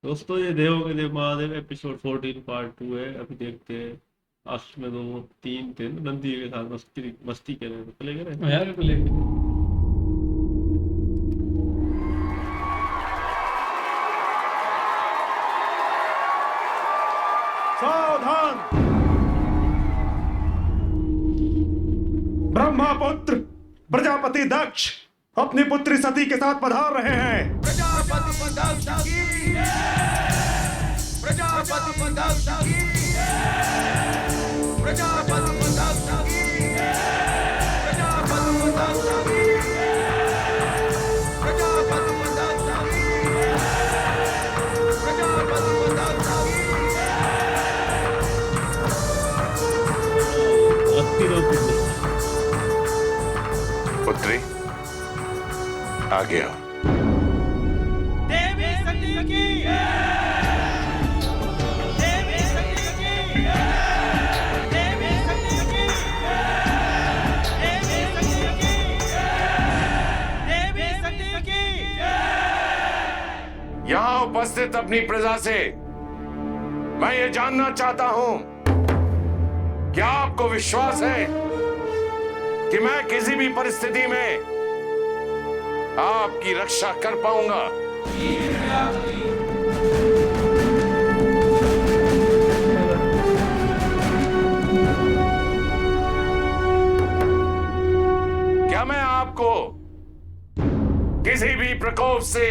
दोस्तों ये देवों के देव महादेव एपिसोड 14 पार्ट 2 है। अभी देखते हैं। लास्ट में दो तीन थे ना, नंदी के साथ मस्ती मस्ती कर रहे थे, चले गए हाँ यार बिल्कुल सावधान। ब्रह्मपुत्र प्रजापति दक्ष अपनी पुत्री सती के साथ पधार रहे हैं। प्रजापति दक्ष की प्रजापति दक्ष की प्रजापति दक्ष की प्रजापति दक्ष की प्रजापति दक्ष की प्रजापति दक्ष मस्ती रोक दो। पुत्री आ गया। देवी सती की देवी सती की देवी सती की देवी सती की देवी सती की। यहां उपस्थित अपनी प्रजा से मैं ये जानना चाहता हूं, क्या आपको विश्वास है कि मैं किसी भी परिस्थिति में आपकी रक्षा कर पाऊंगा? क्या मैं आपको किसी भी प्रकोप से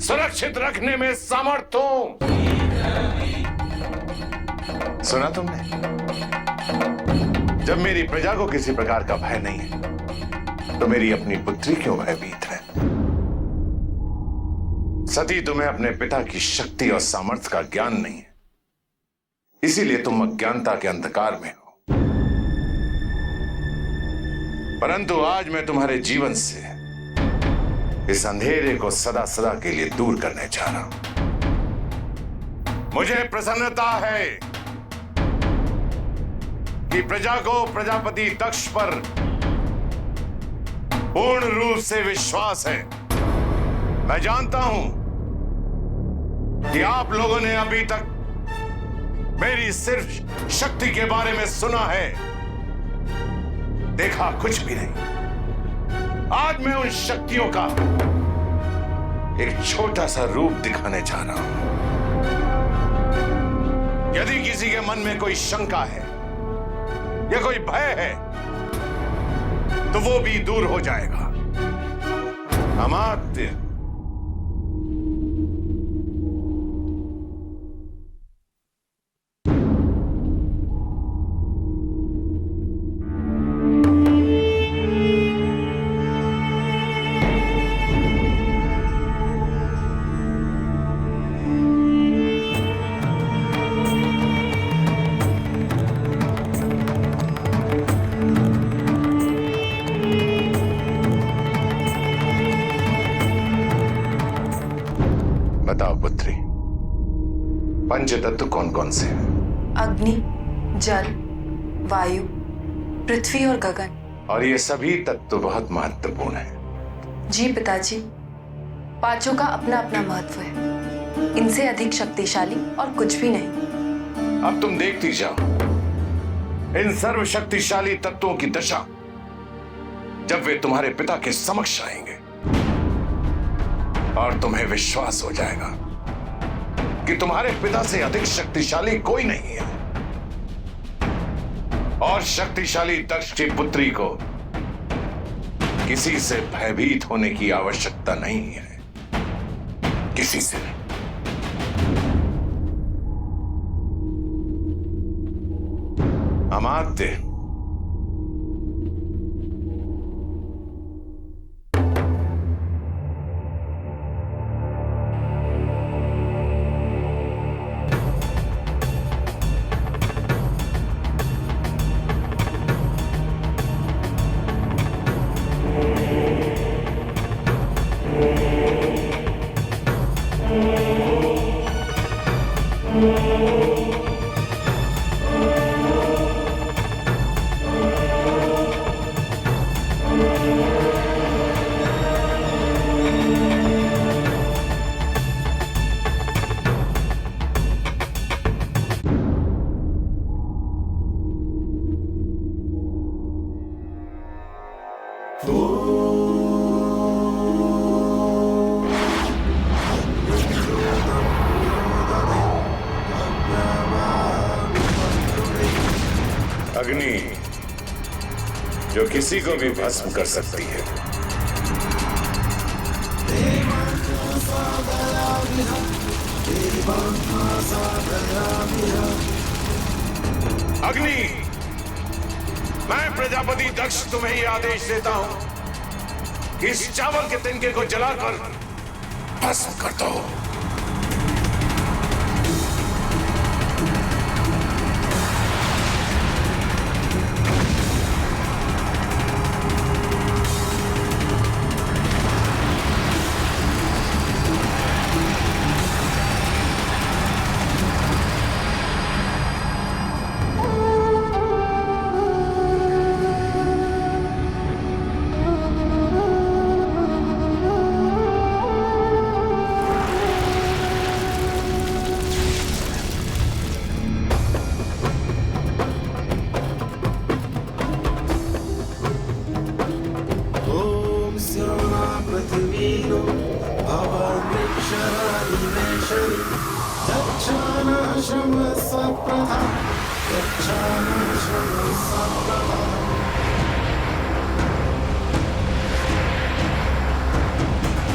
सुरक्षित रखने में समर्थ हूं? सुना तुमने? जब मेरी प्रजा को किसी प्रकार का भय नहीं है तो मेरी अपनी पुत्री क्यों भयभीत है? सती, तुम्हें अपने पिता की शक्ति और सामर्थ्य का ज्ञान नहीं है, इसीलिए तुम अज्ञानता के अंधकार में हो। परंतु आज मैं तुम्हारे जीवन से इस अंधेरे को सदा सदा के लिए दूर करने जा रहा हूं। मुझे प्रसन्नता है कि प्रजा को प्रजापति दक्ष पर पूर्ण रूप से विश्वास है। मैं जानता हूं कि आप लोगों ने अभी तक मेरी सिर्फ शक्ति के बारे में सुना है, देखा कुछ भी नहीं। आज मैं उन शक्तियों का एक छोटा सा रूप दिखाने जा रहा हूं। यदि किसी के मन में कोई शंका है या कोई भय है तो वो भी दूर हो जाएगा। अमात्य, बताओ पुत्री, पंच तत्व कौन कौन से हैं? अग्नि, जल, वायु, पृथ्वी और गगन। और ये सभी तत्व बहुत महत्वपूर्ण हैं। जी पिताजी, पांचों का अपना अपना महत्व है। इनसे अधिक शक्तिशाली और कुछ भी नहीं। अब तुम देखती जाओ इन सर्वशक्तिशाली तत्वों की दशा जब वे तुम्हारे पिता के समक्ष आएंगे और तुम्हें विश्वास हो जाएगा कि तुम्हारे पिता से अधिक शक्तिशाली कोई नहीं है। और शक्तिशाली दक्ष की पुत्री को किसी से भयभीत होने की आवश्यकता नहीं है, किसी से नहीं। अमात्य, किसी को भी भस्म कर सकती है। अग्नि, मैं प्रजापति दक्ष तुम्हें ये आदेश देता हूं कि इस चावल के तिनके को जलाकर भस्म कर दो।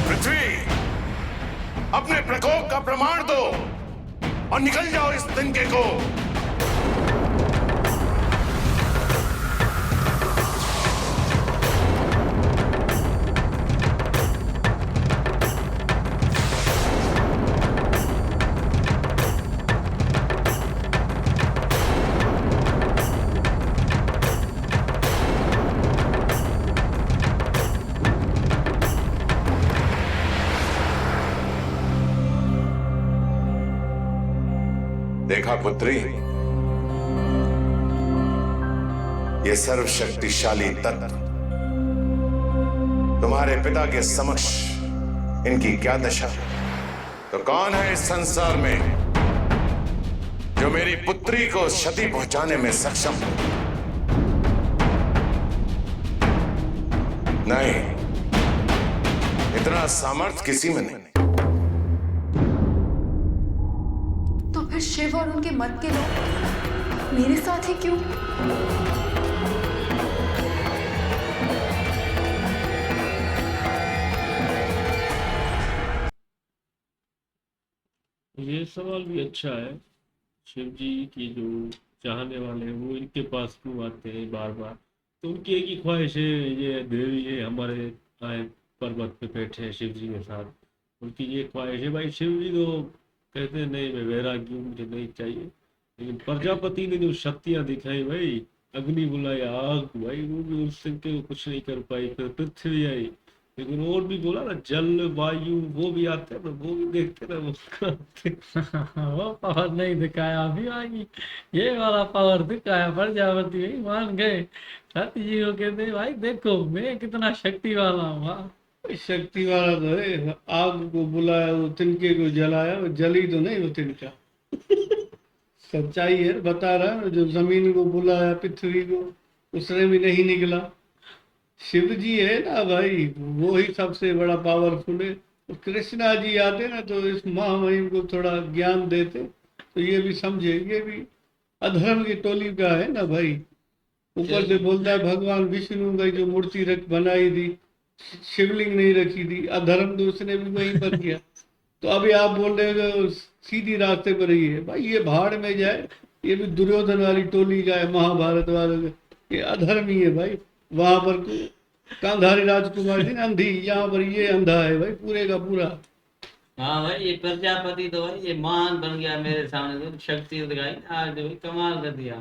पृथ्वी, अपने प्रकोप का प्रमाण दो और निकल जाओ इस तिनके को। देखा पुत्री, ये सर्वशक्तिशाली तत्व तुम्हारे पिता के समक्ष इनकी क्या दशा है? तो कौन है इस संसार में जो मेरी पुत्री को क्षति पहुंचाने में सक्षम है? नहीं, इतना सामर्थ्य किसी में नहीं। तो फिर शिव और उनके मत के लोग मेरे साथ ही क्यों? ये सवाल भी अच्छा है। शिव जी की जो चाहने वाले हैं वो इनके पास क्यों आते हैं बार बार? तो उनकी एक ही ख्वाहिश है, ये देवी ये हमारे आए पर्वत पे बैठे हैं शिव जी के साथ। उनकी ये ख्वाहिश है। भाई शिव जी तो कहते हैं नहीं, मैं वैरागी हूँ, मुझे नहीं चाहिए। लेकिन प्रजापति ने जो शक्तियां दिखाई भाई, अग्नि बुलाई, आग, भाई वो भी उस तिनके को कुछ नहीं कर पाई। फिर पृथ्वी आई, लेकिन और भी बोला ना जल वायु, वो भी आते हैं ना, वो भी देखते ना वो पावर नहीं दिखाया अभी आगे, ये वाला पावर दिखाया प्रजापति भाई मान गए। सत्य जी को कहते भाई देखो मैं कितना शक्ति वाला हूँ। वाह, शक्ति वाला तो है। आग को बुलाया, वो तिनके को जलाया, वो जली तो नहीं वो तिनका। सच्चाई है, बता रहा है। जो जमीन को बुलाया, पृथ्वी को, उसने भी नहीं निकला। शिव जी है ना भाई, वो ही सबसे बड़ा पावरफुल है। तो कृष्णा जी आते ना तो इस महामहिम को थोड़ा ज्ञान देते तो ये भी समझे, ये भी अधर्म की टोली का है ना भाई। ऊपर से बोलता है भगवान विष्णु का जो मूर्ति रख बनाई थी, शिवलिंग नहीं रखी थी, अधर्म तो उसने भी वहीं पर किया। तो अभी आप बोल रहे हो सीधी रास्ते पर ही है भाई, ये भाड़ में जाए। ये भी दुर्योधन वाली टोली का है, महाभारत वालों का, ये अधर्म ही है भाई। वहां पर कांधारी राजकुमार थी अंधी, यहाँ पर ये अंधा है भाई पूरे का पूरा। हाँ भाई ये प्रजापति तो भाई ये महान बन गया मेरे सामने, तो शक्ति दिखाई आज भाई कमाल कर दिया।